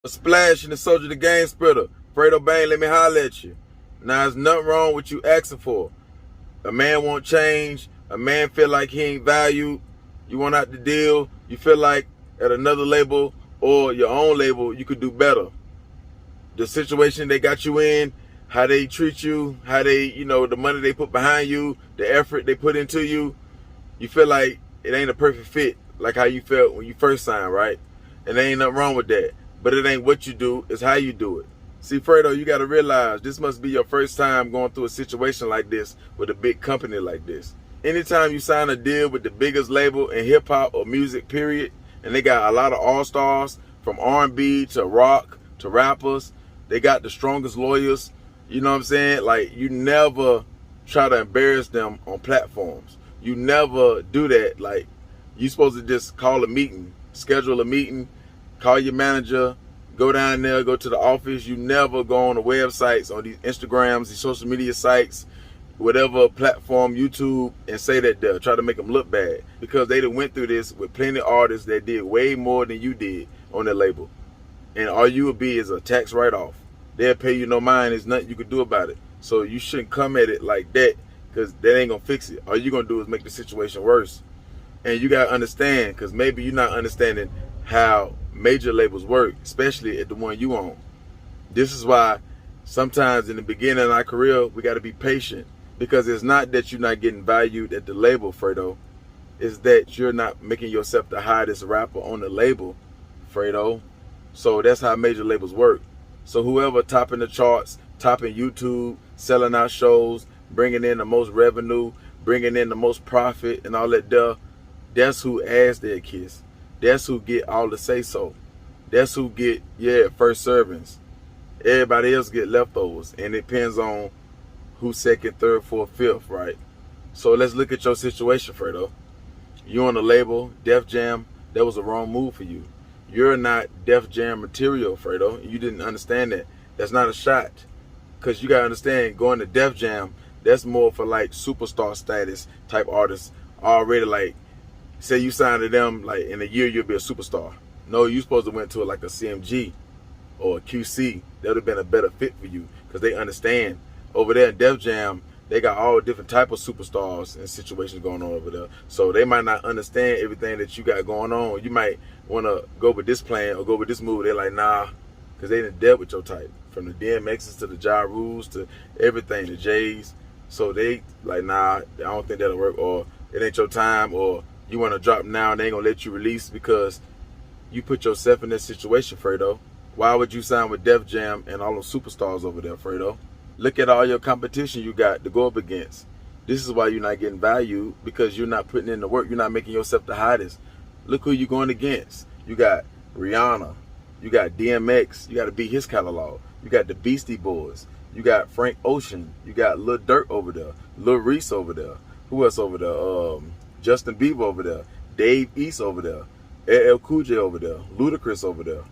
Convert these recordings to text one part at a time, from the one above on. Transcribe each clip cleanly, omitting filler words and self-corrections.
Splash in the soldier the game splitter. Fredo Bang, let me holler at you. Now, there's nothing wrong with you asking for. A man won't change. A man feel like he ain't valued. You want out the deal. You feel like at another label or your own label, you could do better. The situation they got you in, how they treat you, how they, the money they put behind you, the effort they put into you, you feel like it ain't a perfect fit like how you felt when you first signed, right? And there ain't nothing wrong with that. But it ain't what you do, it's how you do it. See, Fredo, you got to realize this must be your first time going through a situation like this with a big company like this. Anytime you sign a deal with the biggest label in hip-hop or music, period, and they got a lot of all-stars from R&B to rock to rappers, they got the strongest lawyers, you know what I'm saying? Like, you never try to embarrass them on platforms. You never do that. Like, you supposed to just call a meeting, schedule a meeting, call your manager, go down there, go to the office. You never go on the websites, on these Instagrams, these social media sites, whatever platform, YouTube, and say that they'll try to make them look bad, because they done went through this with plenty of artists that did way more than you did on their label. And all you would be is a tax write-off. They'll pay you no mind. There's nothing you could do about it. So you shouldn't come at it like that, because that ain't going to fix it. All you're going to do is make the situation worse. And you got to understand, because maybe you're not understanding how major labels work, especially at the one you own. This is why sometimes in the beginning of our career, we got to be patient, because it's not that you're not getting valued at the label, Fredo. It's that you're not making yourself the hottest rapper on the label, Fredo. So that's how major labels work. So whoever topping the charts, topping YouTube, selling out shows, bringing in the most revenue, bringing in the most profit and all that, that's who has their kiss. That's who get all the say-so. That's who get, first servings. Everybody else get leftovers. And it depends on who's second, third, fourth, fifth, right? So let's look at your situation, Fredo. You on the label, Def Jam, that was a wrong move for you. You're not Def Jam material, Fredo. You didn't understand that. That's not a shot. Because you got to understand, going to Def Jam, that's more for like superstar status type artists. Already, like, say you signed to them, like in a year you'll be a superstar. No, you supposed to went to like a CMG or a QC. That would have been a better fit for you, because they understand. Over there in Def Jam, they got all different type of superstars and situations going on over there. So they might not understand everything that you got going on. You might want to go with this plan or go with this move. They're like, nah, because they didn't deal with your type. From the DMXs to the Ja Rules to everything, the J's. So they like, nah, I don't think that'll work, or it ain't your time, or you want to drop now and they ain't going to let you release because you put yourself in this situation, Fredo. Why would you sign with Def Jam and all those superstars over there, Fredo? Look at all your competition you got to go up against. This is why you're not getting valued, because you're not putting in the work. You're not making yourself the hottest. Look who you're going against. You got Rihanna. You got DMX. You got to beat his catalog. You got the Beastie Boys. You got Frank Ocean. You got Lil Durk over there. Lil Reese over there. Who else over there? Justin Bieber over there. Dave East over there. LL Cool J over there. Ludacris over there.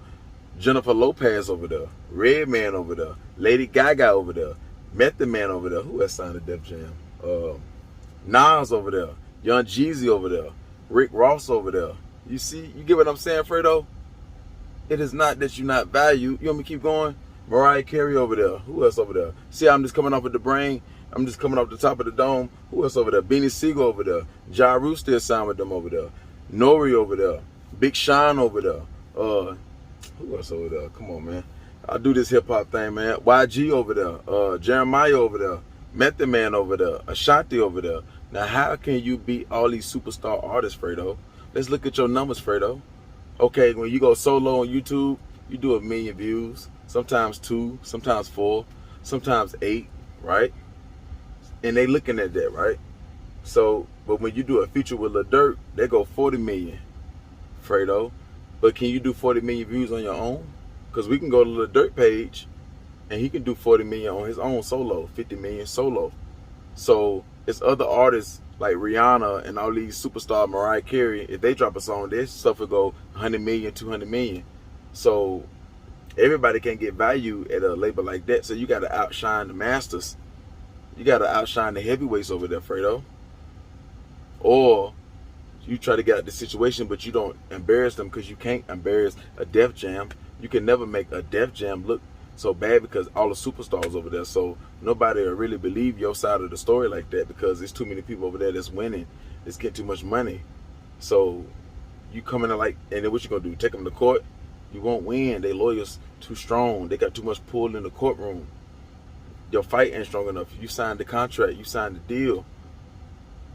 Jennifer Lopez over there, Redman over there, Lady Gaga over there, Method Man over there. Who else signed to Def Jam? Nas over there, Young Jeezy over there, Rick Ross over there. You see, you get what I'm saying, Fredo? It is not that you're not valued. You want me to keep going? Mariah Carey over there. Who else over there? See, I'm just coming off of the brain. I'm just coming off the top of the dome. Who else over there? Beanie Siegel over there. Ja Rule still signed with them over there. Nori over there. Big Sean over there. Who else over there? Come on, man. I do this hip-hop thing, man. YG over there. Jeremiah over there. Method Man over there. Ashanti over there. Now, how can you beat all these superstar artists, Fredo? Let's look at your numbers, Fredo. Okay, when you go solo on YouTube, you do 1 million views. Sometimes 2, sometimes 4, sometimes 8, right? And they looking at that, right? So, but when you do a feature with Lil Durk, they go 40 million, Fredo. But can you do 40 million views on your own? Because we can go to the Dirt page and he can do 40 million on his own solo, 50 million solo. So it's other artists like Rihanna and all these superstar Mariah Carey. If they drop a song, their stuff will go 100 million, 200 million. So everybody can't get value at a label like that. So you got to outshine the masters. You got to outshine the heavyweights over there, Fredo. Or you try to get out the situation, but you don't embarrass them, because you can't embarrass a Def Jam. You can never make a Def Jam look so bad because all the superstars over there. So nobody will really believe your side of the story like that because there's too many people over there that's winning. It's getting too much money. So you come in like, and then what you gonna do? Take them to court? You won't win. They lawyers too strong. They got too much pull in the courtroom. Your fight ain't strong enough. You signed the contract. You signed the deal.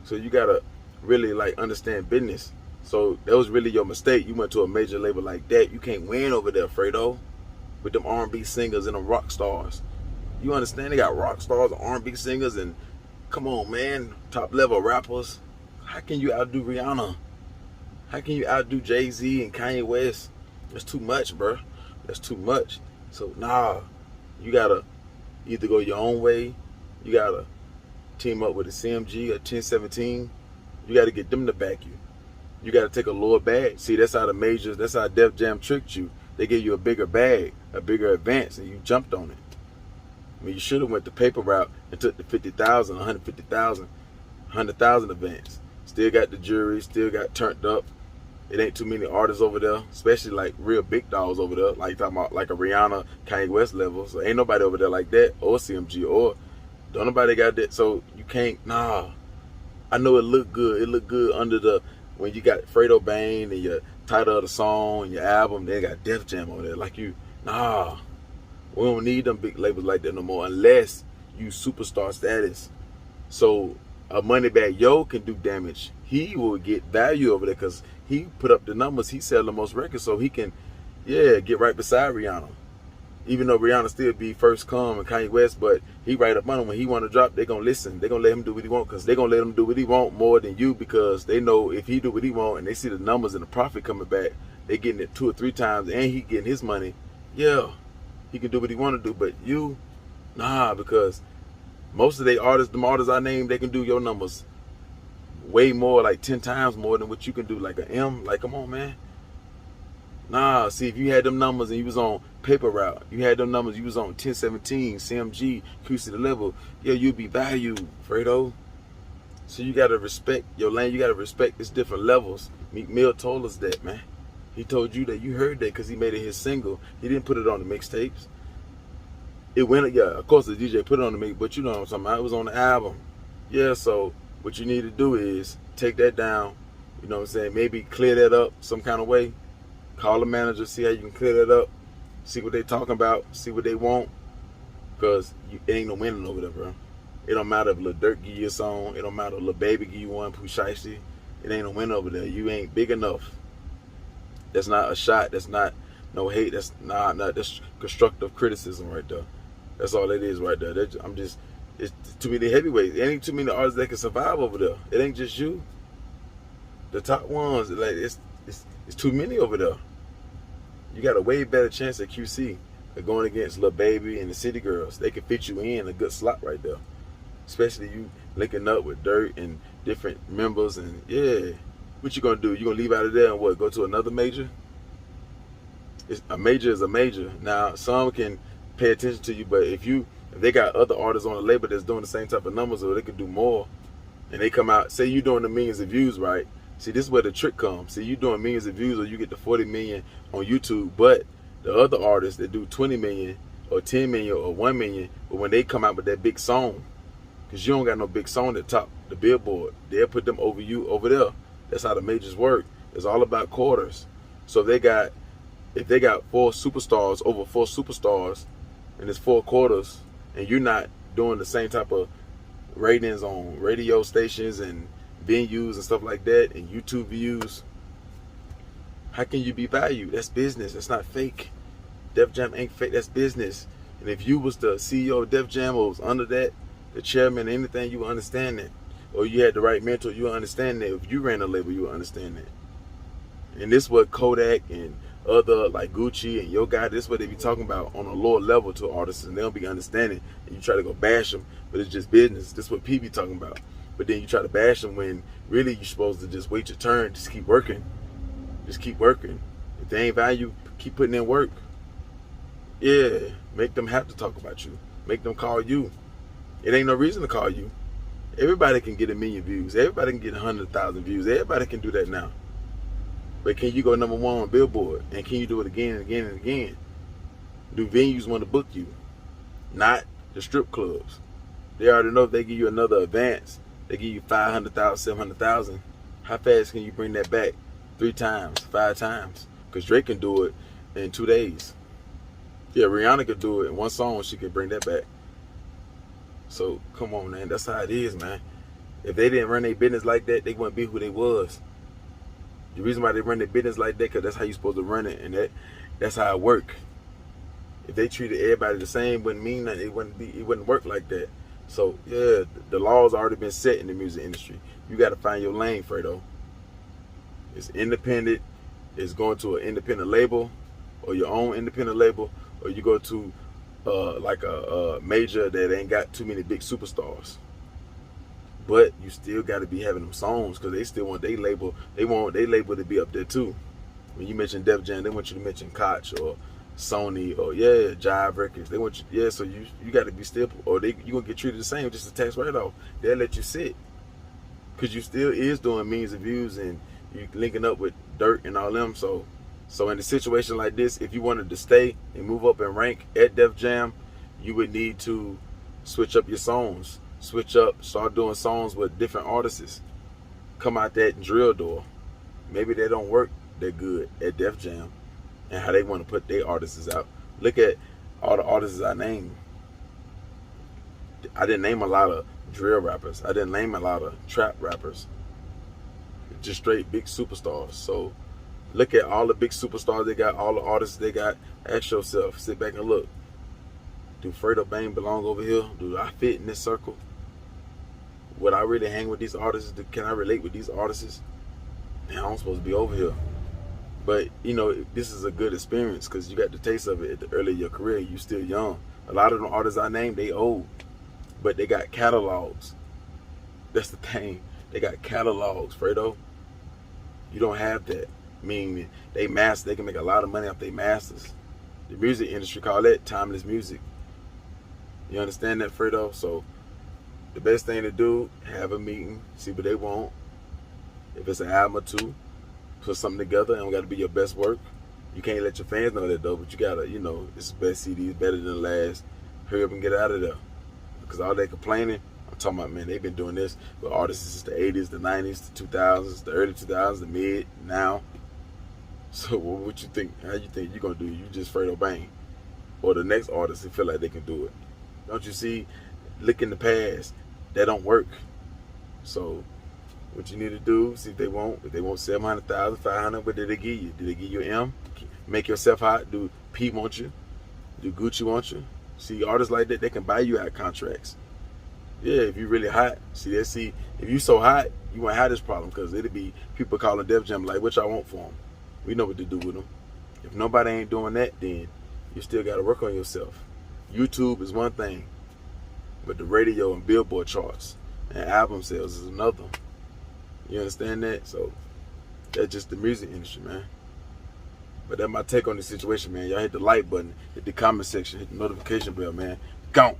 So you gotta really like understand business. So that was really your mistake. You went to a major label like that. You can't win over there, Fredo, with them R&B singers and them rock stars. You understand? They got rock stars, R&B singers, and come on, man, top level rappers. How can you outdo Rihanna? How can you outdo Jay-Z and Kanye West? That's too much, bro. That's too much. So nah, you gotta either go your own way. You gotta team up with a CMG or 1017. You gotta get them to back you. You gotta take a lower bag. See, that's how the majors, that's how Def Jam tricked you. They gave you a bigger bag, a bigger advance, and you jumped on it. I mean, you should have went the paper route and took the 50,000, 150,000, 100,000 advance. Still got the jury, still got turned up. It ain't too many artists over there, especially like real big dogs over there, like talking about like a Rihanna, Kanye West level. So ain't nobody over there like that, or CMG, or don't nobody got that. So you can't, nah. I know it look good. It look good under the, when you got Fredo Bang and your title of the song and your album, they got Def Jam over there. Like you, nah. We don't need them big labels like that no more unless you superstar status. So a Moneybagg Yo can do damage. He will get value over there because he put up the numbers. He sell the most records, so he can, yeah, get right beside Rihanna. Even though Rihanna still be first come and Kanye West, but he right up on him. When he want to drop, they going to listen. They going to let him do what he want because they going to let him do what he want more than you because they know if he do what he want and they see the numbers and the profit coming back, they getting it 2 or 3 times and he getting his money. Yeah, he can do what he want to do, but you, nah, because most of the artists, I named, they can do your numbers way more, like 10 times more than what you can do. Like an M, like come on, man. Nah, see, if you had them numbers and you was on paper route, you had them numbers, you was on 1017, CMG, QC the level, yeah, you'd be valued, Fredo. So you gotta respect your lane. You gotta respect its different levels. Meek Mill told us that, man. He told you that. You heard that because he made it his single. He didn't put it on the mixtapes. It went, yeah, of course the DJ put it on the mix, but you know what I'm talking about. It was on the album. Yeah, so what you need to do is take that down, you know what I'm saying, maybe clear that up some kind of way. Call the manager, see how you can clear that up, see what they talking about, see what they want, because it ain't no winning over there, bro. It don't matter if Lil Durk give you a song, it don't matter if Lil Baby give you one, Pooh Shiesty, it ain't no win over there. You ain't big enough. That's not a shot, that's not no hate, that's that's constructive criticism right there. That's all it is right there. It's too many heavyweights. It ain't too many artists that can survive over there. It ain't just you. The top ones, like it's too many over there. You got a way better chance at QC of going against Lil Baby and the City Girls. They can fit you in a good slot right there. Especially you linking up with Dirt and different members, and yeah. What you gonna do? You gonna leave out of there and what? Go to another major? A major is a major. Now some can pay attention to you, but if they got other artists on the label that's doing the same type of numbers or they could do more, and they come out, say you doing the millions of views, right? See, this is where the trick comes. See, you doing millions of views or you get the 40 million on YouTube, but the other artists that do 20 million or 10 million or 1 million, but when they come out with that big song, because you don't got no big song that top the billboard, they'll put them over you over there. That's how the majors work. It's all about quarters. So if they got 4 superstars, over 4 superstars, and it's 4 quarters, and you're not doing the same type of ratings on radio stations and venues and stuff like that, and YouTube views, how can you be valued? That's business. That's not fake. Def Jam ain't fake. That's business. And if you was the CEO of Def Jam or was under that, the chairman, anything, you would understand that. Or you had the right mentor, you would understand that. If you ran a label, you would understand that. And this is what Kodak and other like Gucci and Yo Gotti, this is what they be talking about on a lower level to artists, and they don't be understanding. And you try to go bash them, but it's just business. This is what P be talking about. But then you try to bash them when really you're supposed to just wait your turn, just keep working. Just keep working. If they ain't value, keep putting in work. Yeah, make them have to talk about you. Make them call you. It ain't no reason to call you. Everybody can get 1 million views. Everybody can get 100,000 views. Everybody can do that now. But can you go #1 on Billboard? And can you do it again and again and again? Do venues want to book you? Not the strip clubs. They already know if they give you another advance, they give you 500,000, 700,000. How fast can you bring that back? 3 times, 5 times? Because Drake can do it in 2 days. Yeah, Rihanna could do it in 1 song. She could bring that back. So come on, man. That's how it is, man. If they didn't run their business like that, they wouldn't be who they was. The reason why they run their business like that, because that's how you're supposed to run it, and that's how it work. If they treated everybody the same, wouldn't mean that it wouldn't work like that. So yeah, the laws already been set in the music industry. You got to find your lane, Fredo. It's independent. It's going to an independent label, or your own independent label, or you go to like a major that ain't got too many big superstars. But you still got to be having them songs, because they still want their label. They want their label to be up there too. When you mention Def Jam, they want you to mention Koch or Sony or Jive Records. They want you, so you got to be still, or you gonna get treated the same, just a tax write-off. They'll let you sit, because you still is doing millions of views and you linking up with Dirt and all them. So in a situation like this, if you wanted to stay and move up and rank at Def Jam, you would need to switch up your songs. Switch up, start doing songs with different artists. Come out that drill door. Maybe they don't work that good at Def Jam, and how they want to put their artists out. Look at all the artists I named. I didn't name a lot of drill rappers. I didn't name a lot of trap rappers. Just straight big superstars. So look at all the big superstars they got, all the artists they got. Ask yourself, sit back and look. Do Fredo Bang belong over here? Do I fit in this circle? Would I really hang with these artists? Can I relate with these artists? Man, I'm supposed to be over here. But, you know, this is a good experience, because you got the taste of it at the early of your career. You still young. A lot of the artists I named, they old. But they got catalogs. That's the thing. They got catalogs, Fredo. You don't have that. Meaning they can make a lot of money off their masters. The music industry call that timeless music. You understand that, Fredo? So the best thing to do, have a meeting, see what they want. If it's an album or 2, put something together, and it got to be your best work. You can't let your fans know that though, but you gotta, you know, it's the best CD, it's better than the last. Hurry up and get out of there. Because all they complaining, I'm talking about, man, they've been doing this with artists since the 80s, the 90s, the 2000s, the early 2000s, the mid, now. So what you think, how you think you're gonna do? You just Fredo Bang. Or the next artist who feel like they can do it. Don't you see, look in the past, that don't work. So what you need to do, see if they want 700,000, 500, what did they give you? Did they give you an M? Make yourself hot. Do P want you? Do Gucci want you? See, artists like that, they can buy you out contracts. Yeah, if you really hot. See, if you so hot, you won't have this problem, because it'll be people calling Def Jam like, what y'all want for them? We know what to do with them. If nobody ain't doing that, then you still got to work on yourself. YouTube is one thing, but the radio and Billboard charts and album sales is another. You understand that? So that's just the music industry, man. But that's my take on the situation, man. Y'all hit the like button, hit the comment section, hit the notification bell, man. Gone.